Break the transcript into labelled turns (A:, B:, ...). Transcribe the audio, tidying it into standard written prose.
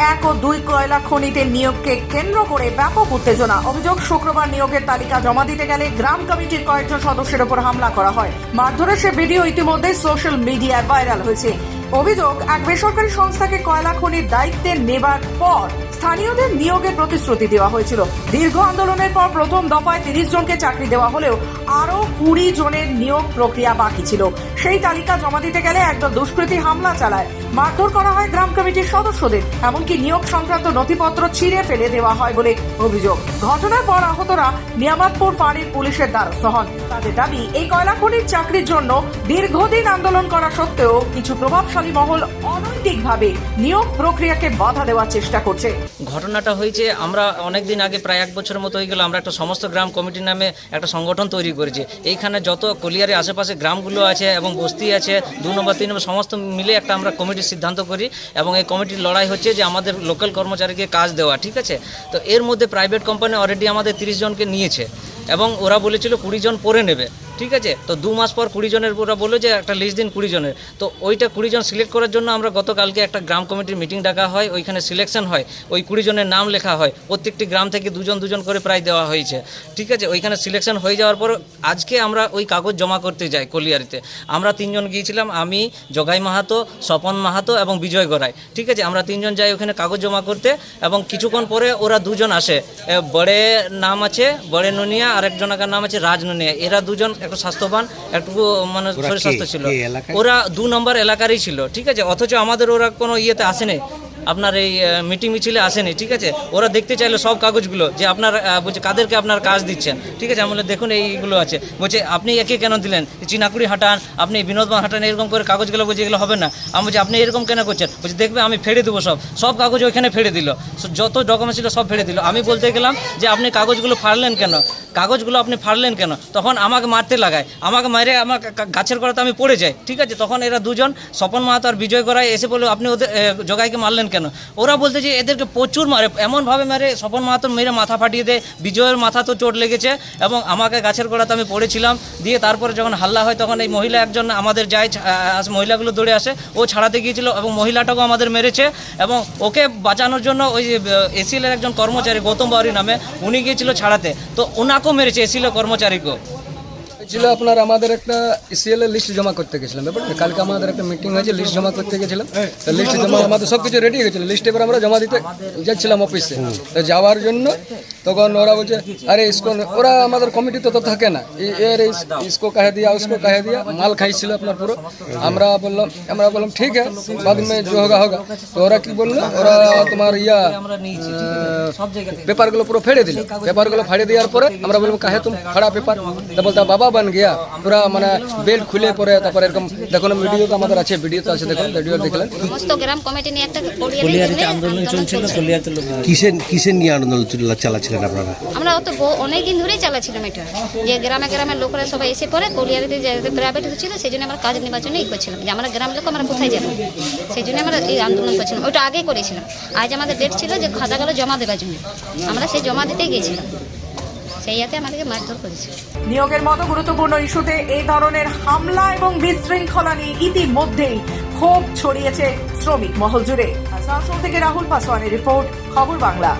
A: 1 ও 2 কয়লা খনিতে নিয়োগকে কেন্দ্র করে ব্যাপক উত্তেজনা। অভিযোগ, শুক্রবার নিয়োগের তালিকা জমা দিতে গেলে গ্রাম কমিটির কয়েকজন সদস্যের উপর হামলা করা হয়। মারধরের সে ভিডিও ইতিমধ্যে সোশ্যাল মিডিয়ায় ভাইরাল হয়েছে। অভিযোগ, এক বেসরকারি সংস্থাকে কয়লা খনির দায়িত্বে নেবার পর স্থানীয়দের নিয়োগের প্রতিশ্রুতি দেওয়া হয়েছিল। দীর্ঘ আন্দোলনের পর প্রথম দফায় 30 জনকে চাকরি দেওয়া হলেও আরও 20 জনের নিয়োগ প্রক্রিয়া বাকি ছিল। সেই তালিকা জমা দিতে গেলে একদল দুষ্কৃতী হামলা চালায়, মারধর করা হয় গ্রাম কমিটির সদস্যদের, এমনকি নিয়োগ সংক্রান্ত নথিপত্র ছিঁড়ে ফেলে দেওয়া হয় বলে অভিযোগ। ঘটনার পর আহতরা নিয়ামতপুর ফাঁড়ির পুলিশের দ্বারস্থ হন। তাদের দাবি, এই কয়লা খনির চাকরির জন্য দীর্ঘদিন আন্দোলন করা সত্ত্বেও কিছু প্রভাবশালী মহল অনৈতিকভাবে নিয়োগ প্রক্রিয়াকে বাধা দেওয়ার চেষ্টা করছে।
B: ঘটনাটা হয়েছে, আমরা অনেকদিন আগে, প্রায় 1 বছরের মতো হয়ে গেল, আমরা একটা সমস্ত গ্রাম কমিটি নামে একটা সংগঠন তৈরি করেছি। এইখানে যত কলিয়ারের আশেপাশে গ্রামগুলো আছে এবং বস্তি আছে, 2 নম্বর 3 নম্বর সমস্ত মিলে একটা আমরা কমিটির সিদ্ধান্ত করি এবং এই কমিটির লড়াই হচ্ছে যে আমাদের লোকাল কর্মচারীকে কাজ দেওয়া, ঠিক আছে। তো এর মধ্যে প্রাইভেট কোম্পানি অলরেডি আমাদের 30 জনকে নিয়েছে এবং ওরা বলেছিল 20 জন পরে নেবে, ঠিক আছে। তো 2 মাস পর 20 জনের ওরা বললো যে একটা লিস্ট দিন 20 জনের। তো ওইটা 20 জন সিলেক্ট করার জন্য আমরা গতকালকে একটা গ্রাম কমিটির মিটিং ডাকা হয়, ওইখানে সিলেকশন হয়, ওই 20 জনের নাম লেখা হয়, প্রত্যেকটি গ্রাম থেকে 2 জন করে প্রায় দেওয়া হয়েছে, ঠিক আছে। ওইখানে সিলেকশন হয়ে যাওয়ার পর আজকে আমরা ওই কাগজ জমা করতে যাই কলিয়ারিতে। আমরা 3 জন গিয়েছিলাম, আমি, জগাই মাহাতো, স্বপন মাহাতো এবং বিজয় গড়াই, ঠিক আছে। আমরা 3 জন যাই ওখানে কাগজ জমা করতে এবং কিছুক্ষণ পরে ওরা 2 জন আসে। বড়ে নাম আছে বড়ে নুনিয়া, আর একজনের নাম আছে রাজ নুনিয়া। এরা 2 জন একটু স্বাস্থ্যবান, একটু মানে শরীর স্বাস্থ্য ছিল। ওরা 2 নম্বর এলাকারই ছিল, ঠিক আছে। অথচ আমাদের ওরা কোনো ইয়েতে আসেনি, আপনার এই মিটিং মিছিলে আসেনি, ঠিক আছে। ওরা দেখতে চাইলো সব কাগজগুলো যে আপনার বলছে কাদেরকে আপনার কাজ দিচ্ছেন, ঠিক আছে। আমি বলে দেখুন এইগুলো আছে, বলছে আপনি একে কেন দিলেন, চিনাকুড়ি হাঁটান, আপনি বিনোদবান হাঁটান, এরকম করে কাগজগুলো বলছে এগুলো হবে না। আমি বলছি আপনি এরকম কেন করছেন, বলছে দেখবে আমি ফেড়ে দেবো সব কাগজ ওইখানে ফেড়ে দিল, যত ডকুমেন্ট ছিল সব ফেড়ে দিল। আমি বলতে গেলাম যে আপনি কাগজগুলো ফাড়লেন কেন, তখন আমাকে মারতে লাগায়, আমাকে মারে আমার গাছের গোড়াতে আমি পড়ে যাই, ঠিক আছে। তখন এরা 2 জন স্বপন মাহাতো আর বিজয় গড়াই এসে বললো আপনি ওদের জগাইকে মারলেন কেন। ওরা বলতে যে এদেরকে প্রচুর মারে, এমনভাবে মারে, স্বপন মাহাতোর মেরে মাথা ফাটিয়ে দেয়, বিজয়ের মাথা তো চোট লেগেছে এবং আমাকে গাছের গোড়াতে আমি পড়েছিলাম। দিয়ে তারপরে যখন হাল্লা হয় তখন এই মহিলা একজন আমাদের যায়, মহিলাগুলো দৌড়ে আসে, ও ছাড়াতে গিয়েছিল এবং মহিলাটাকেও আমাদের মেরেছে এবং ওকে বাঁচানোর জন্য ওই এসিএলের একজন কর্মচারী গৌতম বাউরি নামে, উনি গিয়েছিল ছাড়াতে, তো ওনাকেও মেরেছে এসিএলের কর্মচারীকেও।
C: ছিল আপনার আমাদের একটা এসিএল এর লিস্ট জমা করতে গেছিলাম, ব্যাপারটা কালকে আমাদের একটা মিটিং হয়েছে, লিস্ট জমা করতে গেছিলাম। তো লিস্ট জমা আমাদের সব কিছু রেডি হয়ে গেছিলো, লিস্ট এবার আমরা জমা দিতে যাচ্ছিলাম অফিসে। তো যাওয়ার জন্য তখন ওরা বলছে আরে ইসকো, ওরা আমাদের কমিটি তো থাকে না, ইসকো কাহে দিয়া উসকো কাহে দিয়া, মাল খাইছিল আপনার পুরো। আমরা বললাম ঠিক আছে বাদ মে जो होगा होगा। তো ওরা কি বললো, ওরা তোমার পেপারগুলো পুরো ফেড়ে দিল। পেপারগুলো ফাড়ে দেওয়ার পরে আমরা বললাম কাহে তুমি ফাড়া পেপার, তো বলতে বাবা बन गया पूरा মানে বেল্ট খুলে পরে। তারপরে এরকম দেখুন ভিডিও তো আমাদের আছে, ভিডিও তো আছে, দেখুন ভিডিও দেখলেন।
D: সমস্ত গ্রাম কমিটি নিয়ে একটা কলিয়ারিতে আন্দোলন চলছিল। কলিয়ারিতে
E: কিসের নিয়ে আন্দোলন চালাচ্ছিলেন আপনারা?
D: আমরা তো অনেক দিন ধরেই চালাচ্ছিলাম এটা, যে গ্রামের লোকেরা সবাই এসে পরে কলিয়ারিতে যে প্রাইভেট ছিল সেই জন্য আমরা কাজ নেবার জন্য করছিলাম, যে আমরা গ্রামের লোক আমরা কোথায় যাবো, সেই জন্য আমরা এই আন্দোলন করছিলাম। ওইটা আগেই করেছিলাম, আজ আমাদের ডেট ছিল যে খাতাগুলো জমা দেওয়ার জন্য, আমরা সেই জমা দিতেই গেছিলাম, সেইয়াতে আমাদেরকে মারধর করেছে।
A: নিয়োগের মতো গুরুত্বপূর্ণ ইস্যুতে এই ধরনের হামলা এবং বিশৃঙ্খলা নিয়ে ইতিমধ্যেই ক্ষোভ ছড়িয়েছে শ্রমিক মহল জুড়ে। আসানসোল থেকে রাহুল পাসওয়ানের রিপোর্ট, খবর বাংলা।